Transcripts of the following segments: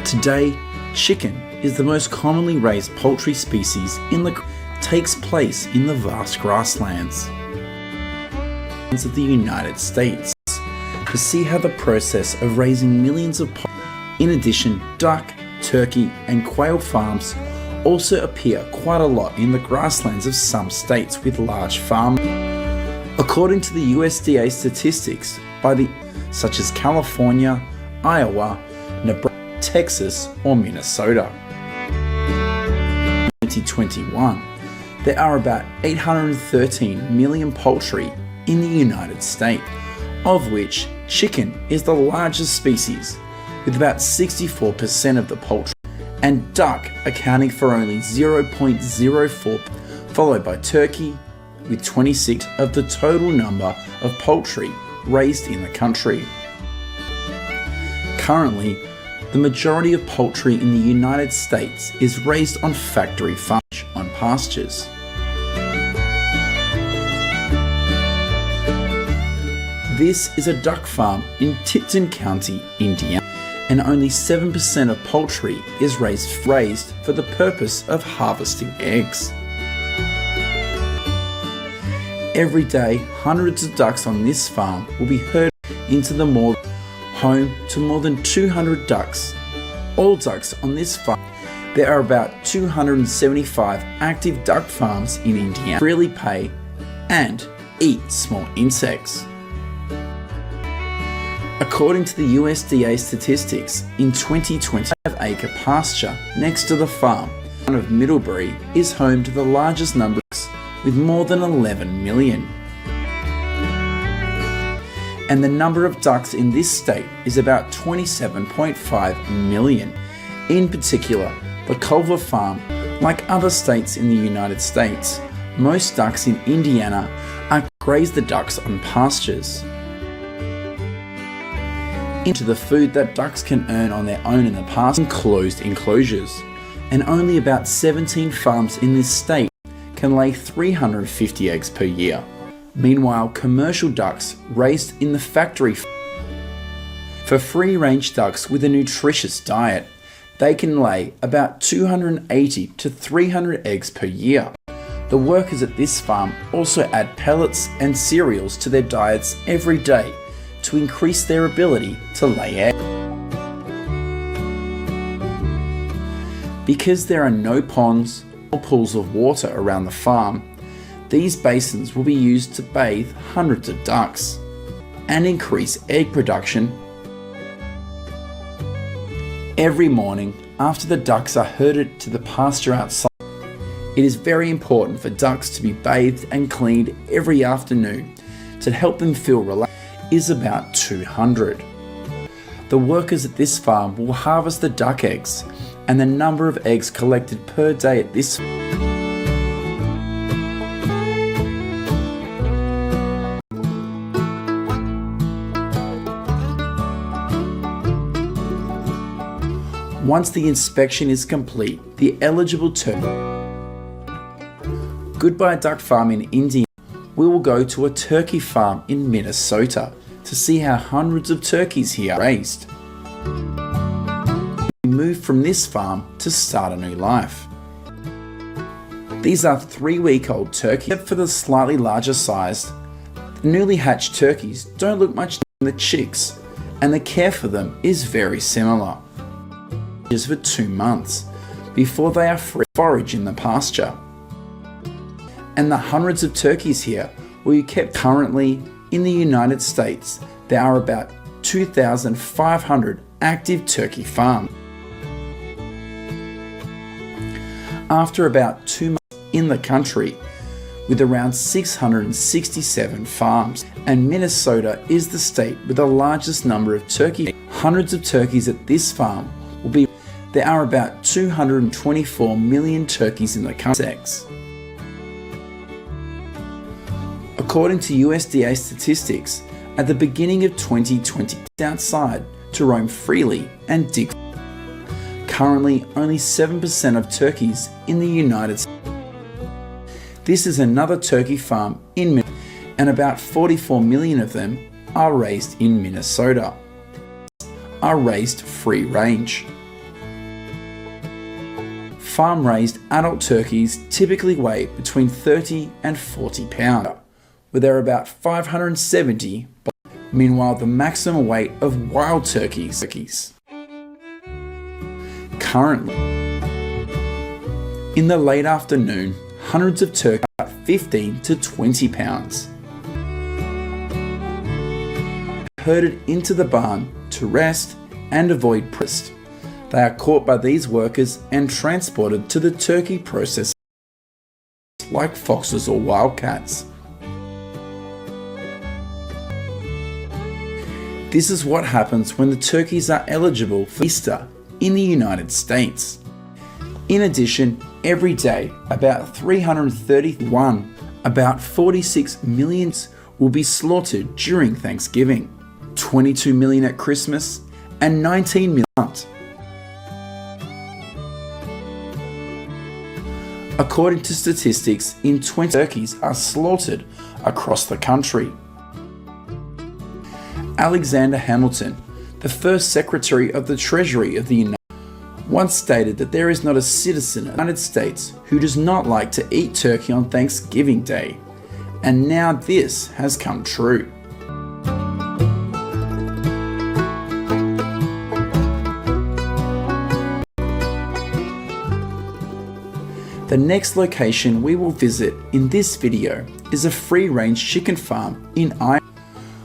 Today, chicken is the most commonly raised poultry species takes place in the vast grasslands of the United States. To see how the process of raising millions of in addition, duck, turkey and quail farms also appear quite a lot in the grasslands of some states with large farms. According to the USDA statistics such as California, Iowa, Nebraska, Texas or Minnesota. In 2021, there are about 813 million poultry in the United States, of which chicken is the largest species with about 64% of the poultry, and duck accounting for only 0.04%, followed by turkey with 26 of the total number of poultry raised in the country. Currently, the majority of poultry in the United States is raised on factory farms on pastures. This is a duck farm in Tipton County, Indiana, and only 7% of poultry is raised for the purpose of harvesting eggs. Every day, hundreds of ducks on this farm will be herded into the morgue, home to more than 200 ducks. All ducks on this farm. There are about 275 active duck farms in Indiana. Freely pay and eat small insects. According to the USDA statistics, in 2020, 5-acre pasture next to the farm of Middlebury is home to the largest number of ducks with more than 11 million. And the number of ducks in this state is about 27.5 million. In particular, the Culver Farm, like other states in the United States, most ducks in Indiana graze the ducks on pastures. Into the food that ducks can earn on their own in the past enclosed enclosures, and only about 17 farms in this state can lay 350 eggs per year. Meanwhile, commercial ducks raised in the factory for free-range ducks with a nutritious diet, they can lay about 280 to 300 eggs per year. The workers at this farm also add pellets and cereals to their diets every day to increase their ability to lay eggs. Because there are no ponds or pools of water around the farm, these basins will be used to bathe hundreds of ducks and increase egg production. Every morning, after the ducks are herded to the pasture outside, it is very important for ducks to be bathed and cleaned every afternoon to help them feel relaxed. Is about 200. The workers at this farm will harvest the duck eggs, and the number of eggs collected per day at this Once the inspection is complete, the eligible Goodbye Duck Farm in Indiana, we will go to a turkey farm in Minnesota to see how hundreds of turkeys here are raised. We move from this farm to start a new life. These are 3-week-old turkeys. Except for the slightly larger size, the newly hatched turkeys don't look much different than the chicks, and the care for them is very similar. Just for 2 months before they are free to forage in the pasture. And the hundreds of turkeys here will be kept. Currently in the United States, there are about 2,500 active turkey farms. After about 2 months in the country, with around 667 farms, and Minnesota is the state with the largest number of turkey. Hundreds of turkeys at this farm will be. There are about 224 million turkeys in the country. According to USDA statistics, at the beginning of 2020, outside to roam freely and dig. Currently, only 7% of turkeys in the United States. This is another turkey farm in Minnesota, and about 44 million of them are raised in Minnesota. Are raised free range. Farm-raised adult turkeys typically weigh between 30 and 40 pounds, where they're about 570. Meanwhile, the maximum weight of wild turkeys. Currently, in the late afternoon, hundreds of turkeys are about 15 to 20 pounds. Herded into the barn to rest and avoid pest. They are caught by these workers and transported to the turkey processors like foxes or wildcats. This is what happens when the turkeys are eligible for Easter in the United States. In addition, every day about 46 million will be slaughtered during Thanksgiving, 22 million at Christmas, and 19 million. According to statistics, in 20 turkeys are slaughtered across the country. Alexander Hamilton, the first Secretary of the Treasury of the United States, once stated that there is not a citizen of the United States who does not like to eat turkey on Thanksgiving Day, and now this has come true. The next location we will visit in this video is a free-range chicken farm in Iowa,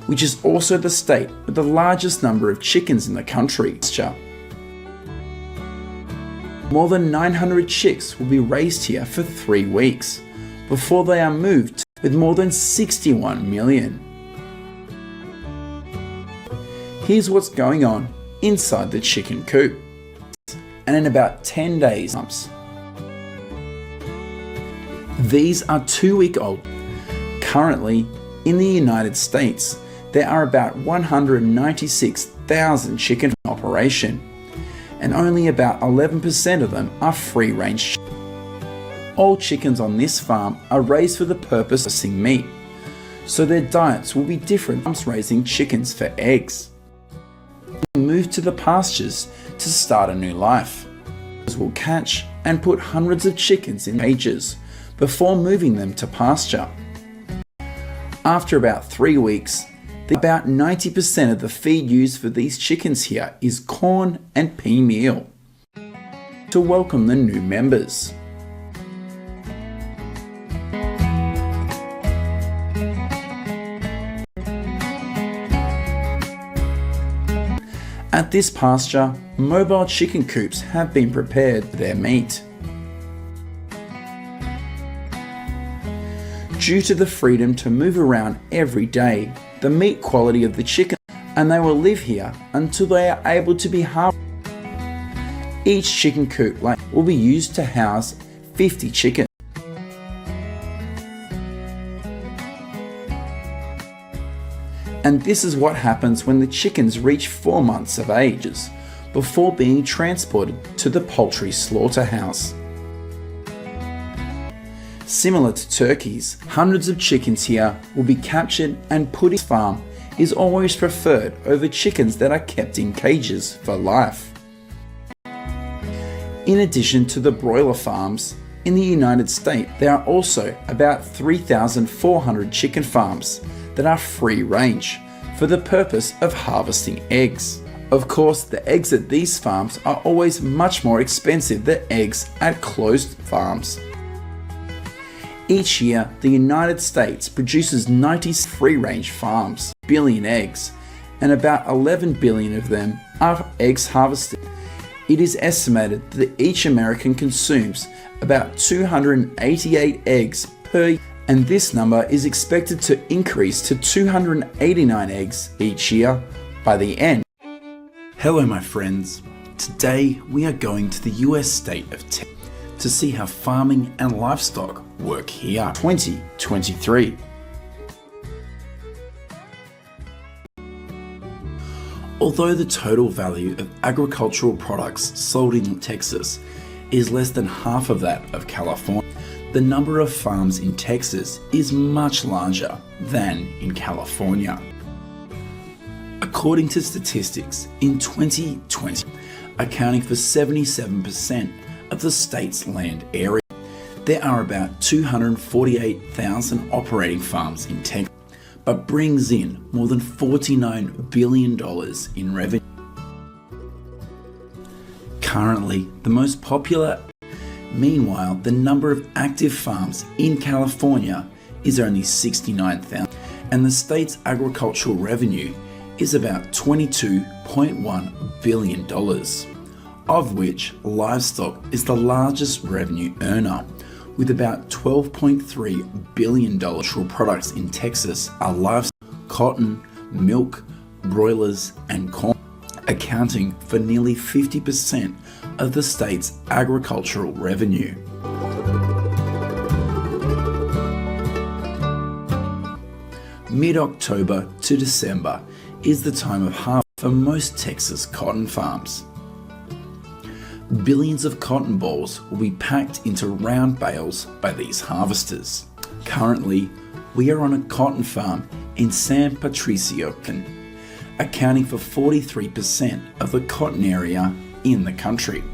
which is also the state with the largest number of chickens in the country. More than 900 chicks will be raised here for 3 weeks before they are moved with more than 61 million. Here's what's going on inside the chicken coop. And in about 10 days, these are 2-week-old. Currently, in the United States, there are about 196,000 chickens in operation, and only about 11% of them are free-range. All chickens on this farm are raised for the purpose of processing meat, so their diets will be different from raising chickens for eggs. They move to the pastures to start a new life. Will catch and put hundreds of chickens in cages before moving them to pasture. After about 3 weeks, about 90% of the feed used for these chickens here is corn and pea meal to welcome the new members. At this pasture, mobile chicken coops have been prepared for their meat. Due to the freedom to move around every day, the meat quality of the chicken, and they will live here until they are able to be harvested. Each chicken coop will be used to house 50 chickens. And this is what happens when the chickens reach 4 months of age, before being transported to the poultry slaughterhouse. Similar to turkeys, hundreds of chickens here will be captured and put in the farm is always preferred over chickens that are kept in cages for life. In addition to the broiler farms, in the United States, there are also about 3,400 chicken farms that are free range for the purpose of harvesting eggs. Of course, the eggs at these farms are always much more expensive than eggs at closed farms. Each year, the United States produces 90 free-range farms, billion eggs, and about 11 billion of them are eggs harvested. It is estimated that each American consumes about 288 eggs per year, and this number is expected to increase to 289 eggs each year by the end. Hello my friends, today we are going to the US state of Texas to see how farming and livestock work here. 2023. Although the total value of agricultural products sold in Texas is less than half of that of California, the number of farms in Texas is much larger than in California. According to statistics, in 2020, accounting for 77% of the state's land area. There are about 248,000 operating farms in Texas, but brings in more than $49 billion in revenue. Currently, the most popular. Meanwhile, the number of active farms in California is only 69,000, and the state's agricultural revenue is about $22.1 billion, of which livestock is the largest revenue earner, with about $12.3 billion. Agricultural products in Texas are livestock, cotton, milk, broilers, and corn, accounting for nearly 50% of the state's agricultural revenue. Mid-October to December is the time of harvest for most Texas cotton farms. Billions of cotton balls will be packed into round bales by these harvesters. Currently, we are on a cotton farm in San Patricio, accounting for 43% of the cotton area in the country.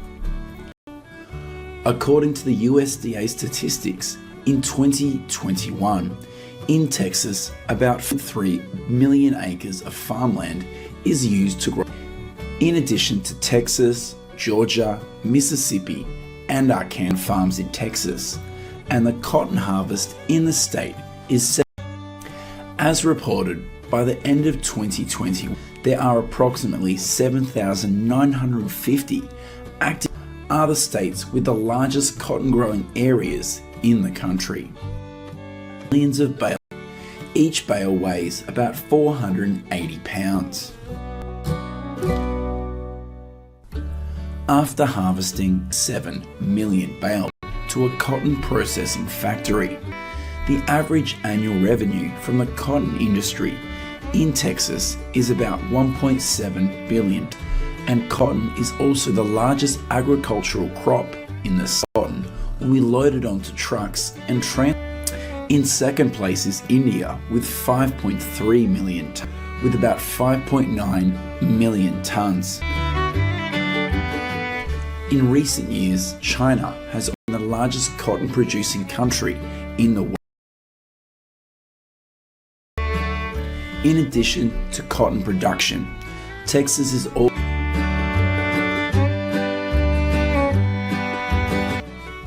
According to the USDA statistics, in 2021, in Texas, about 3 million acres of farmland is used to grow. In addition to Texas, Georgia, Mississippi, and Arkansas farms in Texas, and the cotton harvest in the state is as reported. By the end of 2020, there are approximately 7,950 active. Are the states with the largest cotton growing areas in the country. Millions of bales. Each bale weighs about 480 pounds. After harvesting 7 million bales to a cotton processing factory, the average annual revenue from the cotton industry in Texas is about $1.7 billion, and cotton is also the largest agricultural crop in the cotton will be loaded onto trucks and transported. In second place is India with 5.3 million tons, with about 5.9 million tons. In recent years, China has been the largest cotton producing country in the world. In addition to cotton production, Texas is also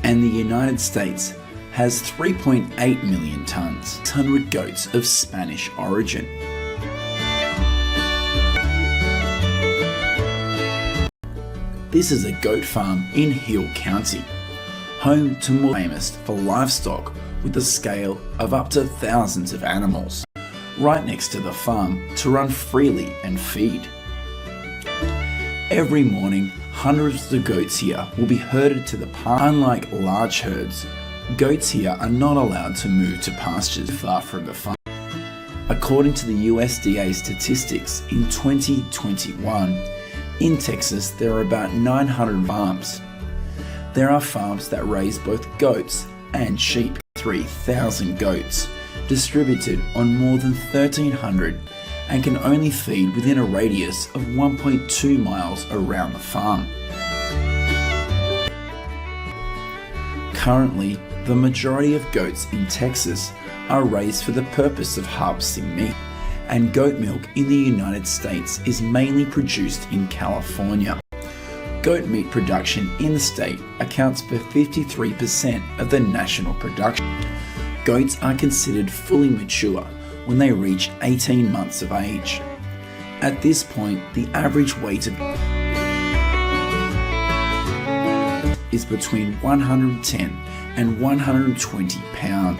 and the United States has 3.8 million tons, 600 goats of Spanish origin. This is a goat farm in Hill County, home to more famous for livestock with a scale of up to thousands of animals, right next to the farm to run freely and feed. Every morning, hundreds of goats here will be herded to the pasture. Unlike large herds, goats here are not allowed to move to pastures far from the farm. According to the USDA statistics, in 2021, in Texas there are about 900 farms. There are farms that raise both goats and sheep, 3,000 goats, distributed on more than 1,300, and can only feed within a radius of 1.2 miles around the farm. Currently, the majority of goats in Texas are raised for the purpose of harvesting meat, and goat milk in the United States is mainly produced in California. Goat meat production in the state accounts for 53% of the national production. Goats are considered fully mature when they reach 18 months of age. At this point, the average weight of is between 110 and 120 pounds.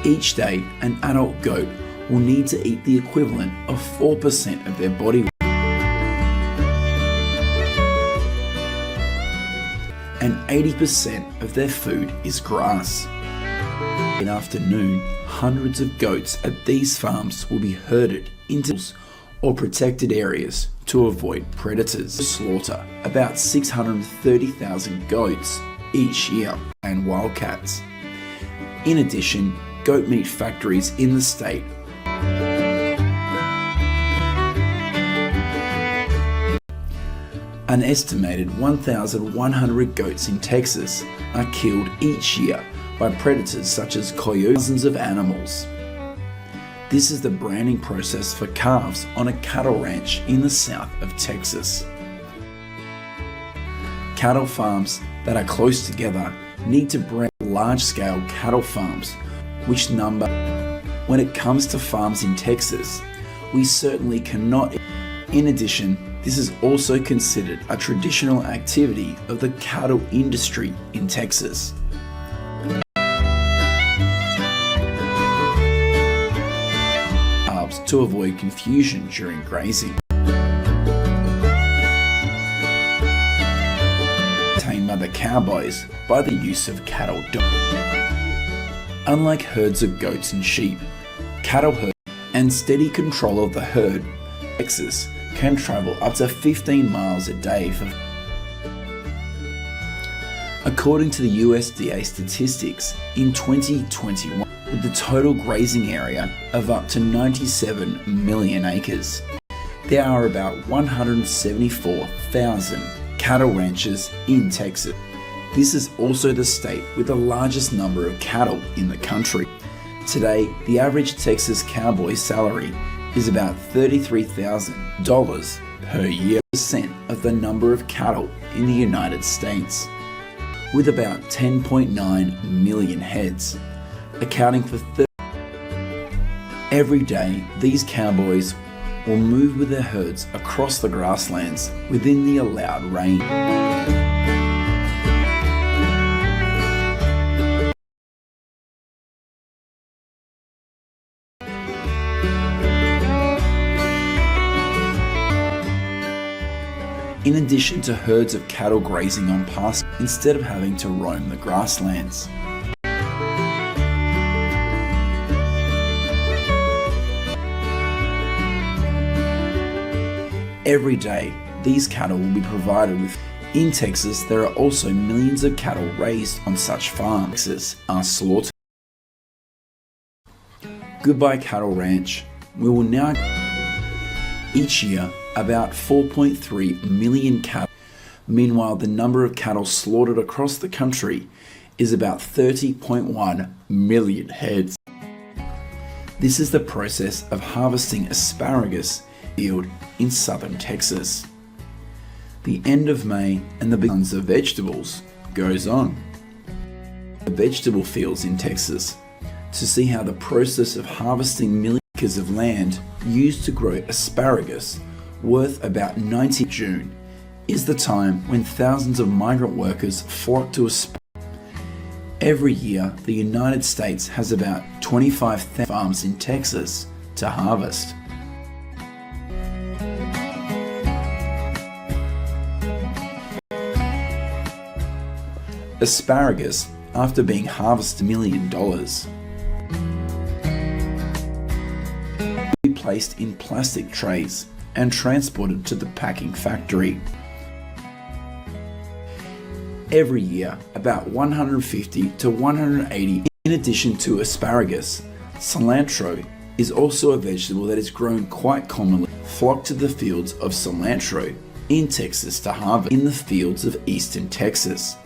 Each day, an adult goat will need to eat the equivalent of 4% of their body weight. And 80% of their food is grass. In the afternoon, hundreds of goats at these farms will be herded into or protected areas to avoid predators. Slaughter about 630,000 goats each year and wildcats. In addition, goat meat factories in the state An estimated 1,100 goats in Texas are killed each year by predators such as coyotes. Thousands of animals. This is the branding process for calves on a cattle ranch in the south of Texas. Cattle farms that are close together need to brand large-scale cattle farms, which number. When it comes to farms in Texas, we certainly cannot. In addition, this is also considered a traditional activity of the cattle industry in Texas. To avoid confusion during grazing. Tamed by the cowboys by the use of cattle dogs. Unlike herds of goats and sheep, cattle herd and steady control of the herd, Texas can travel up to 15 miles a day for. According to the USDA statistics, in 2021, with the total grazing area of up to 97 million acres, there are about 174,000 cattle ranches in Texas. This is also the state with the largest number of cattle in the country. Today, the average Texas cowboy salary is about $33,000 per year, percent of the number of cattle in the United States, with about 10.9 million heads, accounting for Every day, these cowboys will move with their herds across the grasslands within the allowed range. In addition to herds of cattle grazing on pastures, instead of having to roam the grasslands. Every day, these cattle will be provided with. In Texas, there are also millions of cattle raised on such farms. Texas are slaughtered. Goodbye Cattle Ranch. We will now. Each year, about 4.3 million cattle. Meanwhile, the number of cattle slaughtered across the country is about 30.1 million heads. This is the process of harvesting asparagus field in southern Texas. The end of May and the beginnings of vegetables goes on. The vegetable fields in Texas to see how the process of harvesting million acres of land used to grow asparagus worth about 90 June is the time when thousands of migrant workers flock to asparagus. Every year, the United States has about 25,000 farms in Texas to harvest. Asparagus, after being harvested, $1 million, will be placed in plastic trays and transported to the packing factory. Every year, about 150 to 180. In addition to asparagus, cilantro is also a vegetable that is grown quite commonly. Flock to the fields of cilantro in Texas to harvest in the fields of eastern Texas.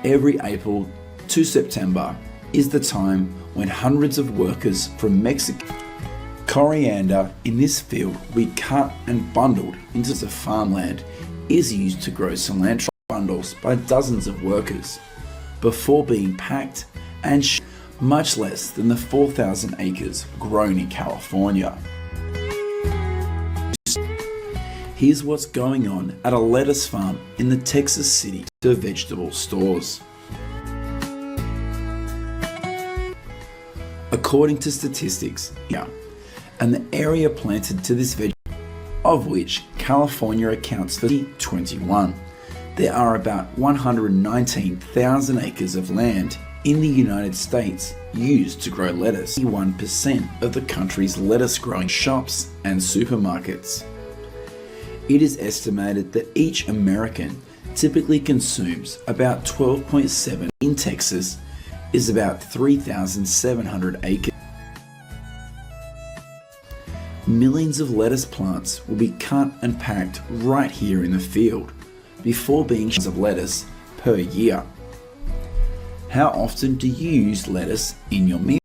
Every April to September is the time when hundreds of workers from Mexico. Coriander in this field will be cut and bundled into the farmland is used to grow cilantro bundles by dozens of workers before being packed and shipped, much less than the 4,000 acres grown in California. Here's what's going on at a lettuce farm in the Texas city to vegetable stores. According to statistics, and the area planted to this vegetable, of which California accounts for 21, there are about 119,000 acres of land in the United States used to grow lettuce. 81% of the country's lettuce growing shops and supermarkets. It is estimated that each American typically consumes about 12.7 in Texas is about 3,700 acres. millions of lettuce plants will be cut and packed right here in the field before being shipped of lettuce per year. How often do you use lettuce in your meal?